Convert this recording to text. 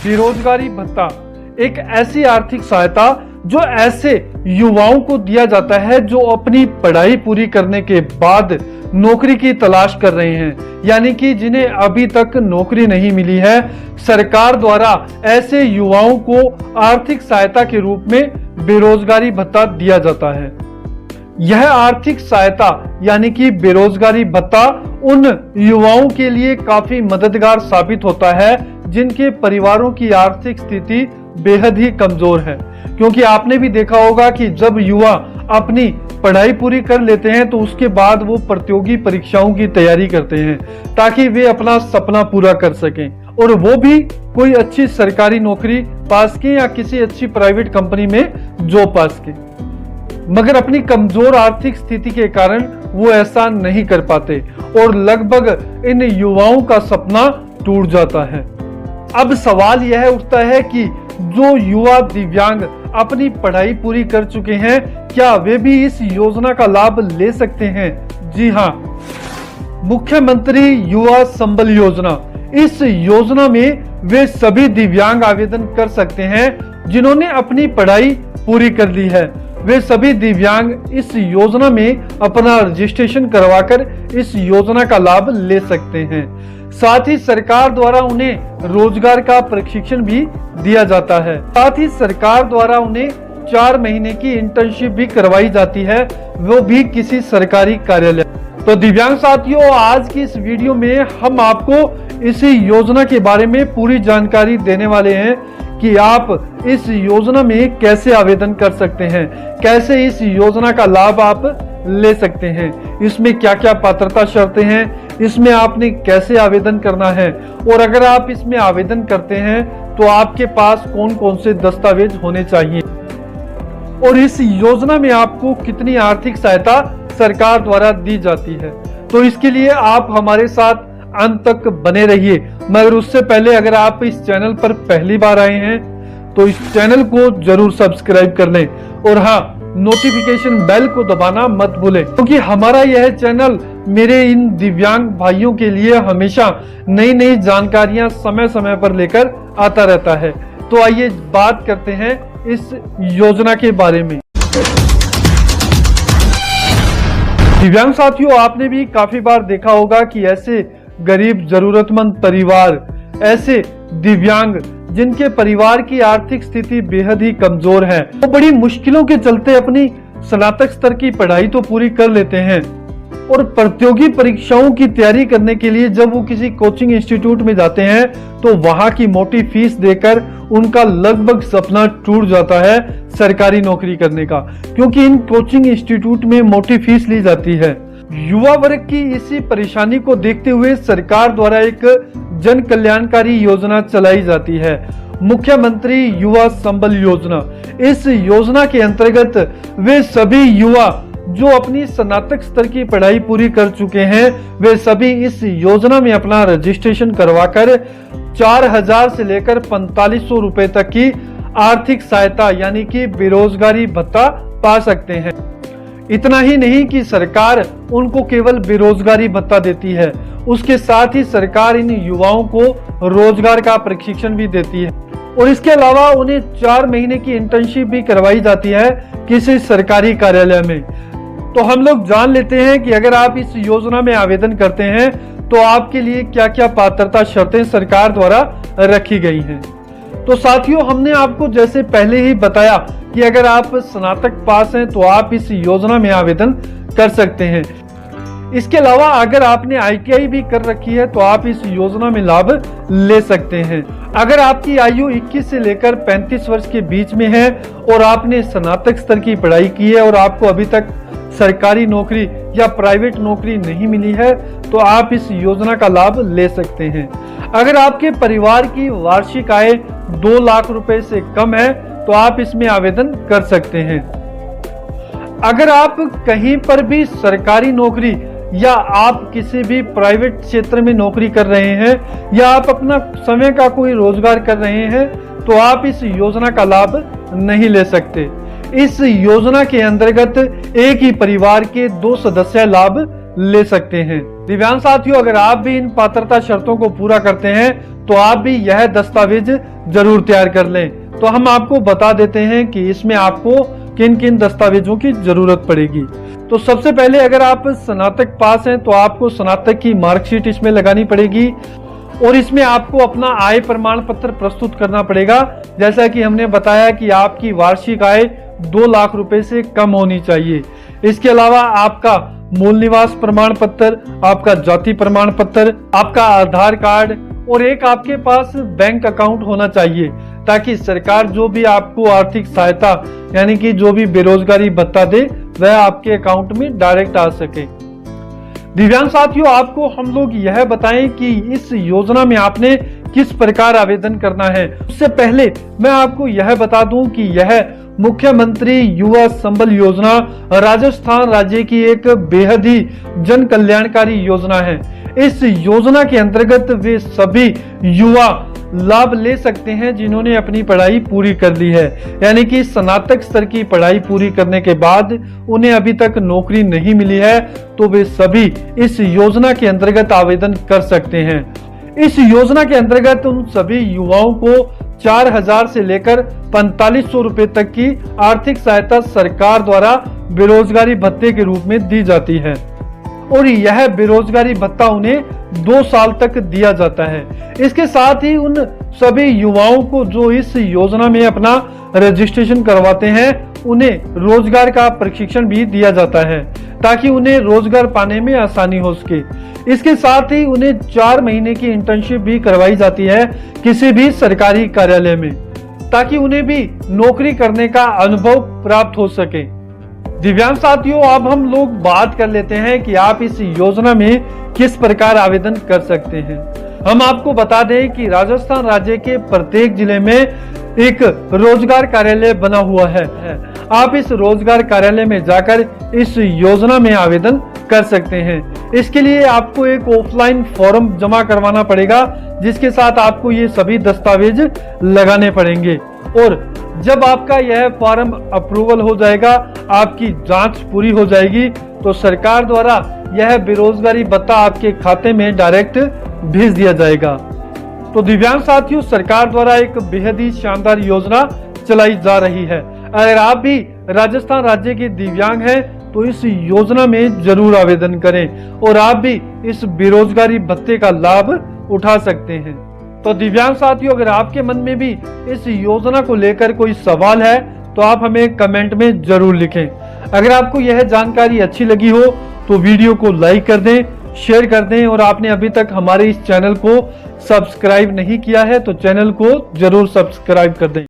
बेरोजगारी भत्ता एक ऐसी आर्थिक सहायता जो ऐसे युवाओं को दिया जाता है जो अपनी पढ़ाई पूरी करने के बाद नौकरी की तलाश कर रहे हैं, यानी कि जिन्हें अभी तक नौकरी नहीं मिली है। सरकार द्वारा ऐसे युवाओं को आर्थिक सहायता के रूप में बेरोजगारी भत्ता दिया जाता है। यह आर्थिक सहायता यानी कि बेरोजगारी भत्ता उन युवाओं के लिए काफी मददगार साबित होता है जिनके परिवारों की आर्थिक स्थिति बेहद ही कमजोर है, क्योंकि आपने भी देखा होगा कि जब युवा अपनी पढ़ाई पूरी कर लेते हैं तो उसके बाद वो प्रतियोगी परीक्षाओं की तैयारी करते हैं ताकि वे अपना सपना पूरा कर सकें, और वो भी कोई अच्छी सरकारी नौकरी पास के या किसी अच्छी प्राइवेट कंपनी में जॉब पास के। मगर अपनी कमजोर आर्थिक स्थिति के कारण वो ऐसा नहीं कर पाते और लगभग इन युवाओं का सपना टूट जाता है। अब सवाल यह उठता है कि जो युवा दिव्यांग अपनी पढ़ाई पूरी कर चुके हैं, क्या वे भी इस योजना का लाभ ले सकते हैं? जी हाँ, मुख्यमंत्री युवा संबल योजना, इस योजना में वे सभी दिव्यांग आवेदन कर सकते हैं जिन्होंने अपनी पढ़ाई पूरी कर ली है। वे सभी दिव्यांग इस योजना में अपना रजिस्ट्रेशन करवाकर इस योजना का लाभ ले सकते हैं। साथ ही सरकार द्वारा उन्हें रोजगार का प्रशिक्षण भी दिया जाता है। साथ ही सरकार द्वारा उन्हें 4 महीने की इंटर्नशिप भी करवाई जाती है, वो भी किसी सरकारी कार्यालय। तो दिव्यांग साथियों, आज की इस वीडियो में हम आपको इसी योजना के बारे में पूरी जानकारी देने वाले हैं कि आप इस योजना में कैसे आवेदन कर सकते हैं, कैसे इस योजना का लाभ आप ले सकते हैं, इसमें क्या क्या पात्रता शर्तें हैं, इसमें आपने कैसे आवेदन करना है, और अगर आप इसमें आवेदन करते हैं तो आपके पास कौन कौन से दस्तावेज होने चाहिए, और इस योजना में आपको कितनी आर्थिक सहायता सरकार द्वारा दी जाती है। तो इसके लिए आप हमारे साथ अंत तक बने रहिए। मगर उससे पहले अगर आप इस चैनल पर पहली बार आए हैं तो इस चैनल को जरूर सब्सक्राइब कर लें, और हाँ, नोटिफिकेशन बेल को दबाना मत भूलें, क्योंकि हमारा यह चैनल मेरे इन दिव्यांग भाइयों के लिए हमेशा नई नई जानकारियां समय समय पर लेकर आता रहता है। तो आइए बात करते हैं इस योजना के बारे में। दिव्यांग साथियों, आपने भी काफी बार देखा होगा कि ऐसे गरीब जरूरतमंद परिवार, ऐसे दिव्यांग जिनके परिवार की आर्थिक स्थिति बेहद ही कमजोर है, वो बड़ी मुश्किलों के चलते अपनी स्नातक स्तर की पढ़ाई तो पूरी कर लेते हैं, और प्रतियोगी परीक्षाओं की तैयारी करने के लिए जब वो किसी कोचिंग इंस्टीट्यूट में जाते हैं तो वहां की मोटी फीस देकर उनका लगभग सपना टूट जाता है सरकारी नौकरी करने का, क्योंकि इन कोचिंग इंस्टीट्यूट में मोटी फीस ली जाती है। युवा वर्ग की इसी परेशानी को देखते हुए सरकार द्वारा एक जन कल्याणकारी योजना चलाई जाती है, मुख्यमंत्री युवा संबल योजना। इस योजना के अंतर्गत वे सभी युवा जो अपनी स्नातक स्तर की पढ़ाई पूरी कर चुके हैं, वे सभी इस योजना में अपना रजिस्ट्रेशन करवाकर 4000 से लेकर 4500 रुपए तक की आर्थिक सहायता यानी कि बेरोजगारी भत्ता पा सकते हैं। इतना ही नहीं कि सरकार उनको केवल बेरोजगारी भत्ता देती है, उसके साथ ही सरकार इन युवाओं को रोजगार का प्रशिक्षण भी देती है, और इसके अलावा उन्हें 4 महीने की इंटर्नशिप भी करवाई जाती है किसी सरकारी कार्यालय में। तो हम लोग जान लेते हैं कि अगर आप इस योजना में आवेदन करते हैं तो आपके लिए क्या क्या पात्रता शर्तें सरकार द्वारा रखी गई हैं। तो साथियों, हमने आपको जैसे पहले ही बताया कि अगर आप स्नातक पास हैं तो आप इस योजना में आवेदन कर सकते हैं। इसके अलावा अगर आपने ITI भी कर रखी है तो आप इस योजना में लाभ ले सकते हैं। अगर आपकी आयु 21 से लेकर 35 वर्ष के बीच में है और आपने स्नातक स्तर की पढ़ाई की है और आपको अभी तक सरकारी नौकरी या प्राइवेट नौकरी नहीं मिली है तो आप इस योजना का लाभ ले सकते हैं। अगर आपके परिवार की वार्षिक आय 2 लाख रुपए से कम है तो आप इसमें आवेदन कर सकते हैं। अगर आप कहीं पर भी सरकारी नौकरी या आप किसी भी प्राइवेट क्षेत्र में नौकरी कर रहे हैं या आप अपना समय का कोई रोजगार कर रहे हैं तो आप इस योजना का लाभ नहीं ले सकते। इस योजना के अंतर्गत एक ही परिवार के 2 सदस्य लाभ ले सकते हैं। दिव्यांग साथियों, अगर आप भी इन पात्रता शर्तों को पूरा करते हैं तो आप भी यह दस्तावेज जरूर तैयार कर लें। तो हम आपको बता देते हैं कि इसमें आपको किन किन दस्तावेजों की जरूरत पड़ेगी। तो सबसे पहले अगर आप स्नातक पास हैं तो आपको स्नातक की मार्कशीट इसमें लगानी पड़ेगी और इसमें आपको अपना आय प्रमाण पत्र प्रस्तुत करना पड़ेगा। जैसा कि हमने बताया कि आपकी वार्षिक आय 2 लाख रुपए से कम होनी चाहिए। इसके अलावा आपका मूल निवास प्रमाण पत्र, आपका जाति प्रमाण पत्र, आपका आधार कार्ड और एक आपके पास बैंक अकाउंट होना चाहिए, ताकि सरकार जो भी आपको आर्थिक सहायता यानी कि जो भी बेरोजगारी भत्ता दे वह आपके अकाउंट में डायरेक्ट आ सके। दिव्यांग साथियों, आपको हम लोग यह बताएं कि इस योजना में आपने किस प्रकार आवेदन करना है। उससे पहले मैं आपको यह बता दूं कि यह मुख्यमंत्री युवा संबल योजना राजस्थान राज्य की एक बेहद ही जन कल्याणकारी योजना है। इस योजना के अंतर्गत वे सभी युवा लाभ ले सकते हैं जिन्होंने अपनी पढ़ाई पूरी कर ली है, यानी कि स्नातक स्तर की पढ़ाई पूरी करने के बाद उन्हें अभी तक नौकरी नहीं मिली है, तो वे सभी इस योजना के अंतर्गत आवेदन कर सकते हैं। इस योजना के अंतर्गत उन सभी युवाओं को 4,000 से लेकर 4,500 रुपए तक की आर्थिक सहायता सरकार द्वारा बेरोजगारी भत्ते के रूप में दी जाती है और यह बेरोजगारी भत्ता उन्हें 2 साल तक दिया जाता है। इसके साथ ही उन सभी युवाओं को जो इस योजना में अपना रजिस्ट्रेशन करवाते हैं उन्हें रोजगार का प्रशिक्षण भी दिया जाता है, ताकि उन्हें रोजगार पाने में आसानी हो सके। इसके साथ ही उन्हें 4 महीने की इंटर्नशिप भी करवाई जाती है किसी भी सरकारी कार्यालय में, ताकि उन्हें भी नौकरी करने का अनुभव प्राप्त हो सके। दिव्यांग साथियों, अब हम लोग बात कर लेते हैं कि आप इस योजना में किस प्रकार आवेदन कर सकते हैं। हम आपको बता दें कि राजस्थान राज्य के प्रत्येक जिले में एक रोजगार कार्यालय बना हुआ है। आप इस रोजगार कार्यालय में जाकर इस योजना में आवेदन कर सकते हैं। इसके लिए आपको एक ऑफलाइन फॉर्म जमा करवाना पड़ेगा, जिसके साथ आपको ये सभी दस्तावेज लगाने पड़ेंगे और जब आपका यह फॉर्म अप्रूवल हो जाएगा, आपकी जांच पूरी हो जाएगी, तो सरकार द्वारा यह बेरोजगारी भत्ता आपके खाते में डायरेक्ट भेज दिया जाएगा। तो दिव्यांग साथियों, सरकार द्वारा एक बेहद ही शानदार योजना चलाई जा रही है। अगर आप भी राजस्थान राज्य के दिव्यांग हैं तो इस योजना में जरूर आवेदन करें और आप भी इस बेरोजगारी भत्ते का लाभ उठा सकते हैं। तो दिव्यांग साथियों, अगर आपके मन में भी इस योजना को लेकर कोई सवाल है तो आप हमें कमेंट में जरूर लिखें। अगर आपको यह जानकारी अच्छी लगी हो तो वीडियो को लाइक कर दें, शेयर कर दें और आपने अभी तक हमारे इस चैनल को सब्सक्राइब नहीं किया है तो चैनल को जरूर सब्सक्राइब कर दें।